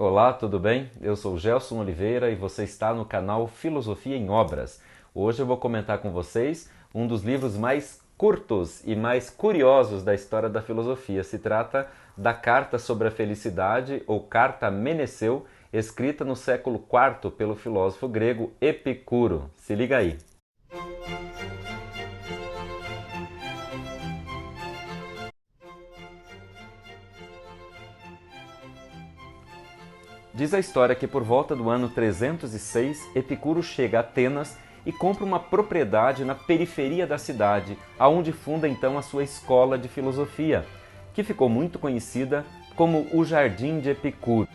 Olá, tudo bem? Eu sou Gelson Oliveira e você está no canal Filosofia em Obras. Hoje eu vou comentar com vocês um dos livros mais curtos e mais curiosos da história da filosofia. Se trata da Carta sobre a Felicidade, ou Carta a Meneceu, escrita no século IV pelo filósofo grego Epicuro. Se liga aí! Diz a história que por volta do ano 306, Epicuro chega a Atenas e compra uma propriedade na periferia da cidade, aonde funda então a sua escola de filosofia, que ficou muito conhecida como o Jardim de Epicuro.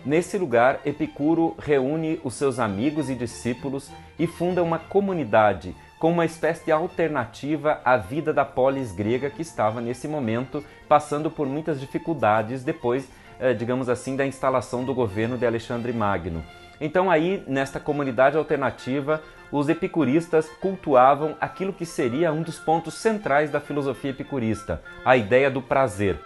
Nesse lugar, Epicuro reúne os seus amigos e discípulos e funda uma comunidade com uma espécie de alternativa à vida da polis grega que estava nesse momento passando por muitas dificuldades depois, digamos assim, da instalação do governo de Alexandre Magno. Então aí, nesta comunidade alternativa, os epicuristas cultuavam aquilo que seria um dos pontos centrais da filosofia epicurista, a ideia do prazer.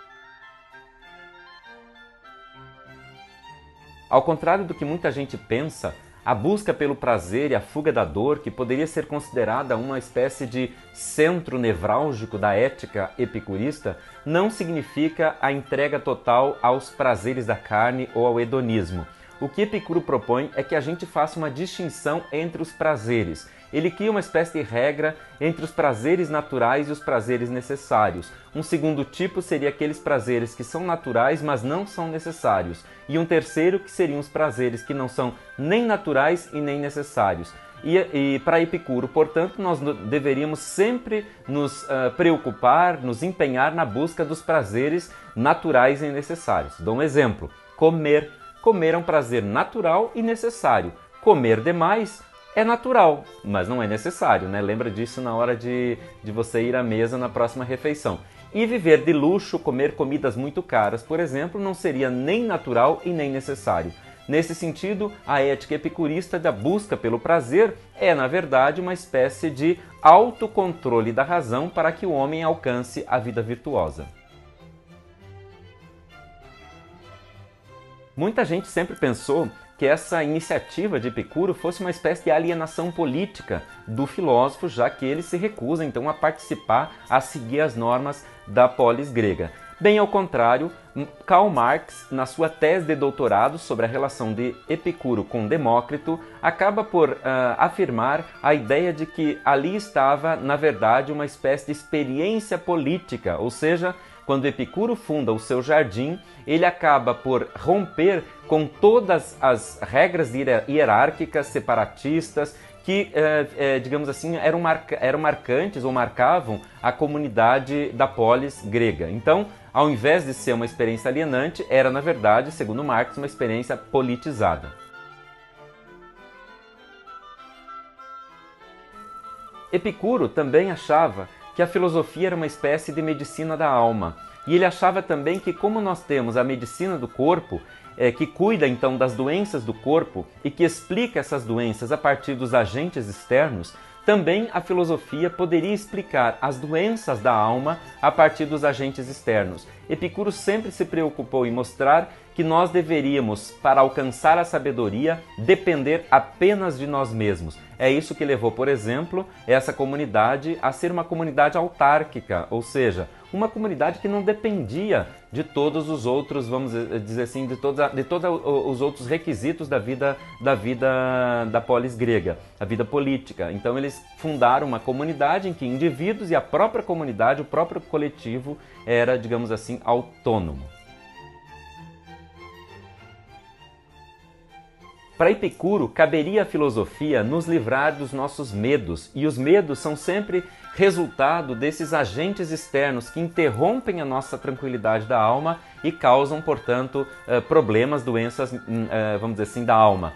Ao contrário do que muita gente pensa, a busca pelo prazer e a fuga da dor, que poderia ser considerada uma espécie de centro nevrálgico da ética epicurista, não significa a entrega total aos prazeres da carne ou ao hedonismo. O que Epicuro propõe é que a gente faça uma distinção entre os prazeres. Ele cria uma espécie de regra entre os prazeres naturais e os prazeres necessários. Um segundo tipo seria aqueles prazeres que são naturais, mas não são necessários. E um terceiro que seriam os prazeres que não são nem naturais e nem necessários. E para Epicuro, portanto, nós deveríamos sempre nos preocupar, nos empenhar na busca dos prazeres naturais e necessários. Dou um exemplo: comer. Comer é um prazer natural e necessário. Comer demais é natural, mas não é necessário, né? Lembra disso na hora de você ir à mesa na próxima refeição. E viver de luxo, comer comidas muito caras, por exemplo, não seria nem natural e nem necessário. Nesse sentido, a ética epicurista da busca pelo prazer é, na verdade, uma espécie de autocontrole da razão para que o homem alcance a vida virtuosa. Muita gente sempre pensou que essa iniciativa de Epicuro fosse uma espécie de alienação política do filósofo, já que ele se recusa então a participar, a seguir as normas da polis grega. Bem ao contrário, Karl Marx, na sua tese de doutorado sobre a relação de Epicuro com Demócrito, acaba por afirmar a ideia de que ali estava, na verdade, uma espécie de experiência política, ou seja, quando Epicuro funda o seu jardim, ele acaba por romper com todas as regras hierárquicas separatistas que, digamos assim, eram marcantes ou marcavam a comunidade da polis grega. Então, ao invés de ser uma experiência alienante, era, na verdade, segundo Marx, uma experiência politizada. Epicuro também achava que a filosofia era uma espécie de medicina da alma. E ele achava também que, como nós temos a medicina do corpo, que cuida então das doenças do corpo e que explica essas doenças a partir dos agentes externos, também a filosofia poderia explicar as doenças da alma a partir dos agentes externos. Epicuro sempre se preocupou em mostrar que nós deveríamos, para alcançar a sabedoria, depender apenas de nós mesmos. É isso que levou, por exemplo, essa comunidade a ser uma comunidade autárquica, ou seja, uma comunidade que não dependia de todos os outros, vamos dizer assim, de todos os outros requisitos da vida da polis grega, a vida política. Então eles fundaram uma comunidade em que indivíduos e a própria comunidade, o próprio coletivo, era, digamos assim, autônomo. Para Epicuro, caberia à filosofia nos livrar dos nossos medos, e os medos são sempre resultado desses agentes externos que interrompem a nossa tranquilidade da alma e causam, portanto, problemas, doenças, vamos dizer assim, da alma.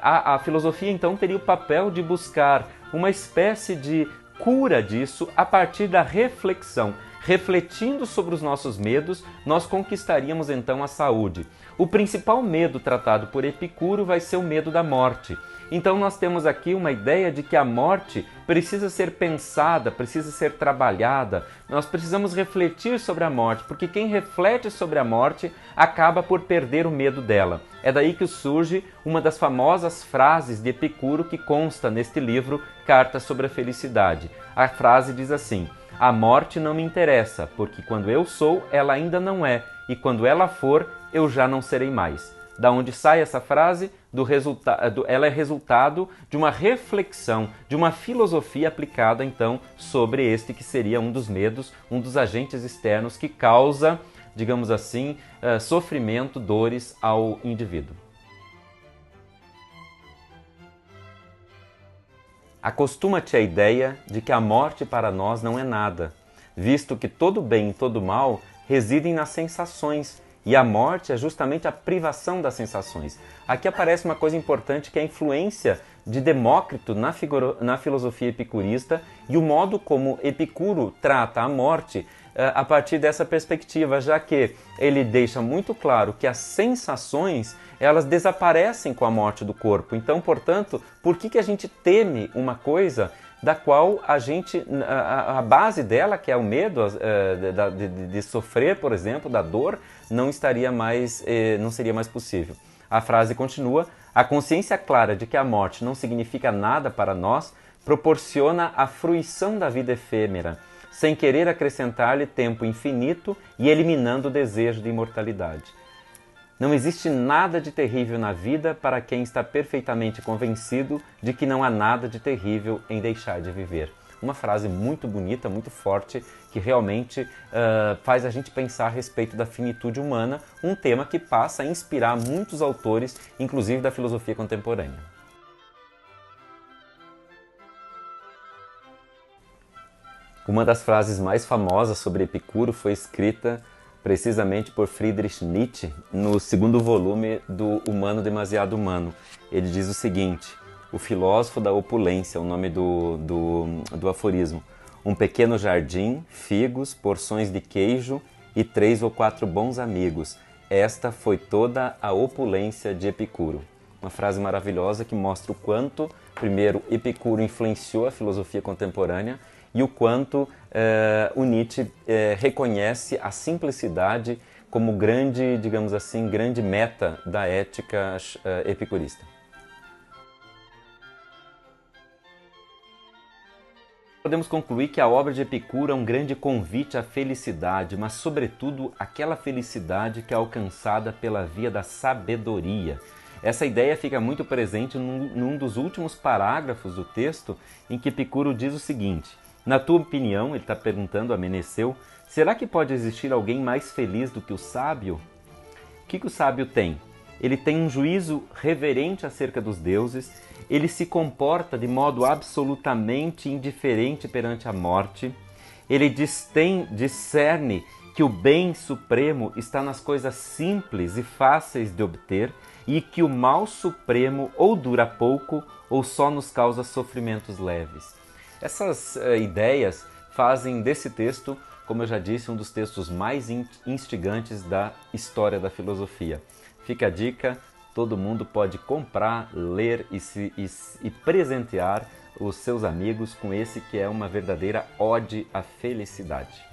A filosofia, então, teria o papel de buscar uma espécie de cura disso a partir da reflexão. refletindo sobre os nossos medos, nós conquistaríamos então a saúde. O principal medo tratado por Epicuro vai ser o medo da morte. Então nós temos aqui uma ideia de que a morte precisa ser pensada, precisa ser trabalhada. Nós precisamos refletir sobre a morte, porque quem reflete sobre a morte acaba por perder o medo dela. É daí que surge uma das famosas frases de Epicuro que consta neste livro, Cartas sobre a Felicidade. A frase diz assim: a morte não me interessa, porque quando eu sou, ela ainda não é, e quando ela for, eu já não serei mais. Da onde sai essa frase? Ela é resultado de uma reflexão, de uma filosofia aplicada então sobre este que seria um dos medos, um dos agentes externos que causa, digamos assim, sofrimento, dores ao indivíduo. Acostuma-te à ideia de que a morte para nós não é nada, visto que todo bem e todo mal residem nas sensações, e a morte é justamente a privação das sensações. Aqui aparece uma coisa importante, que é a influência de Demócrito na filosofia epicurista e o modo como Epicuro trata a morte a partir dessa perspectiva, já que ele deixa muito claro que as sensações elas desaparecem com a morte do corpo. Então, portanto, por que a gente teme uma coisa da qual a base dela, que é o medo de sofrer, por exemplo, da dor, não seria mais possível. A frase continua: a consciência clara de que a morte não significa nada para nós proporciona a fruição da vida efêmera, sem querer acrescentar-lhe tempo infinito e eliminando o desejo de imortalidade. Não existe nada de terrível na vida para quem está perfeitamente convencido de que não há nada de terrível em deixar de viver. Uma frase muito bonita, muito forte, que realmente faz a gente pensar a respeito da finitude humana, um tema que passa a inspirar muitos autores, inclusive da filosofia contemporânea. Uma das frases mais famosas sobre Epicuro foi escrita precisamente por Friedrich Nietzsche, no segundo volume do Humano Demasiado Humano. Ele diz o seguinte: o filósofo da opulência, o nome do aforismo: um pequeno jardim, figos, porções de queijo e 3 ou 4 bons amigos. Esta foi toda a opulência de Epicuro. Uma frase maravilhosa que mostra o quanto, primeiro, Epicuro influenciou a filosofia contemporânea e o quanto o Nietzsche reconhece a simplicidade como grande, digamos assim, grande meta da ética epicurista. Podemos concluir que a obra de Epicuro é um grande convite à felicidade, mas sobretudo aquela felicidade que é alcançada pela via da sabedoria. Essa ideia fica muito presente num dos últimos parágrafos do texto, em que Epicuro diz o seguinte: na tua opinião, ele está perguntando a Meneceu, será que pode existir alguém mais feliz do que o sábio? O que o sábio tem? Ele tem um juízo reverente acerca dos deuses, ele se comporta de modo absolutamente indiferente perante a morte, ele discerne que o bem supremo está nas coisas simples e fáceis de obter e que o mal supremo ou dura pouco ou só nos causa sofrimentos leves. Essas ideias fazem desse texto, como eu já disse, um dos textos mais instigantes da história da filosofia. Fica a dica, todo mundo pode comprar, ler e presentear os seus amigos com esse que é uma verdadeira ode à felicidade.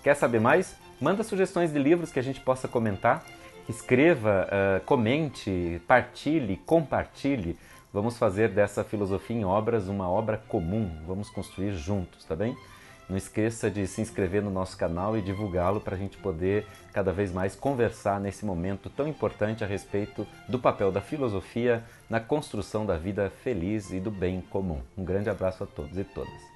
Quer saber mais? Manda sugestões de livros que a gente possa comentar. Escreva, comente, partilhe, compartilhe. Vamos fazer dessa filosofia em obras uma obra comum. Vamos construir juntos, tá bem? Não esqueça de se inscrever no nosso canal e divulgá-lo para a gente poder cada vez mais conversar nesse momento tão importante a respeito do papel da filosofia na construção da vida feliz e do bem comum. Um grande abraço a todos e todas.